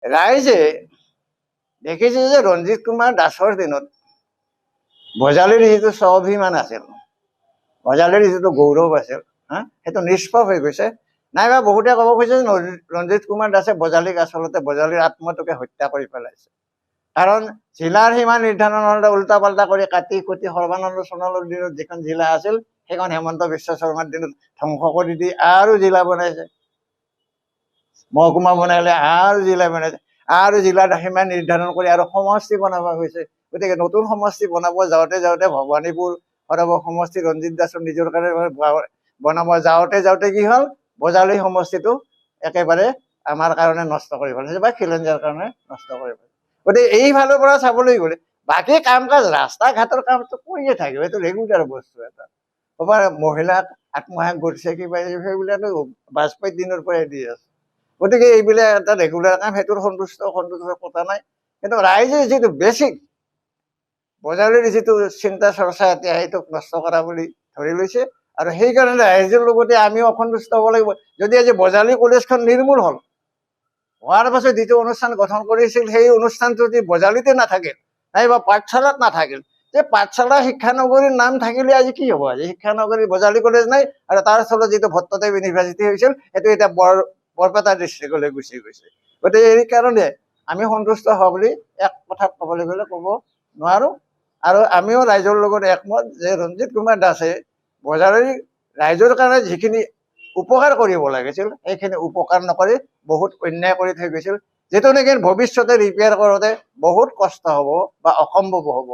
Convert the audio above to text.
ৰাইজে দেখিছে যে ৰঞ্জিত কুমাৰ দাসৰ দিনত বজালীৰ যিটো স্বাভিমান আছিল, বজালীৰ যিটো গৌৰৱ আছিল, সেইটো নিষ্পভ হৈ গৈছে। নাইবা বহুতে ক'ব খুজিছে ৰঞ্জিত কুমাৰ দাসে বজালীক আচলতে বজালীৰ আত্মটোকে হত্যা কৰি পেলাইছে। কাৰণ জিলাৰ সীমা নিৰ্ধাৰণতে উল্টা পাল্টা কৰি কাটি কুটি সৰ্বানন্দ সোণোৱালৰ দিনত যিখন জিলা আছিল সেইখন হেমন্ত বিশ্ব শৰ্মাৰ দিনত ধ্বংস কৰি দি আৰু জিলা বনাইছে, মহকুমা বনাইলে আৰু জিলা বনাইছে, আৰু জিলাৰ সীমা নিৰ্ধাৰণ কৰি আৰু সমষ্টি বনাব গৈছে। গতিকে নতুন সমষ্টি বনাব যাওঁতে যাওঁতে ভৱানীপুৰ সদৰ সমষ্টি ৰঞ্জিত দাসৰ নিজৰ কাৰণে বনাব যাওঁতে কি হ'ল, বজালী সমষ্টিটো একেবাৰে আমাৰ কাৰণে নষ্ট কৰি পেলাইছে বা খিলঞ্জীয়াৰ কাৰণে নষ্ট কৰি পেলাইছে। গতিকে এইফালৰ পৰা চাবলৈ গ'লে বাকী কাম কাজ ৰাস্তা ঘাটৰ কামটো কৰিয়ে থাকিব, এইটো ৰেগুলাৰ বস্তু এটা। ক'ৰবাৰ মহিলাক আত্মসহায়ক গোটছে কিবা সেইবিলাকতো বাজপেয়ীৰ দিনৰ পৰাই দি আছে। গতিকে এইবিলাক এটা ৰেগুলাৰ কাম, সেইটোৰ সন্তুষ্ট কথা নাই। কিন্তু ৰাইজে যিটো বেছিক বজালীৰ যিটো চিন্তা চৰ্চা এতিয়া সেইটোক নষ্ট কৰা বুলি ধৰি লৈছে, আৰু সেইকাৰণে ৰাইজৰ লগতে আমিও অসন্তুষ্ট হ'ব লাগিব। যদি আজি বজালী কলেজখন নিৰ্মূল হ'ল, হোৱাৰ পাছত যিটো অনুষ্ঠান গঠন কৰিছিল সেই অনুষ্ঠানটো যদি বজালীতে নাথাকিল, নাইবা পাঠশালাত নাথাকিল, যে পাঠশালা শিক্ষানগৰীৰ নাম থাকিলে আজি কি হ'ব? আজি শিক্ষানগৰীৰ বজালী কলেজ নাই, আৰু তাৰ ফলত যিটো ভট্টদেৱ ইউনিভাৰ্চিটি হৈছিল সেইটো এতিয়া বৰপেটা ডিষ্ট্ৰিক্টলৈ গুচি গৈছে। গতিকে এই কাৰণে আমি সন্তুষ্ট হোৱা বুলি এক কথাত ক'বলৈ গ'লে ক'ব নোৱাৰোঁ। আৰু আমিও ৰাইজৰ লগত একমত যে ৰঞ্জিত কুমাৰ দাসে বজালীৰ ৰাইজৰ কাৰণে যিখিনি উপকাৰ কৰিব লাগিছিল সেইখিনি উপকাৰ নকৰি বহুত অন্যায় কৰি থৈ গৈছিল, যিটো নেকি ভৱিষ্যতে ৰিপেয়াৰ কৰোঁতে বহুত কষ্ট হ'ব বা অসম্ভৱ হ'ব।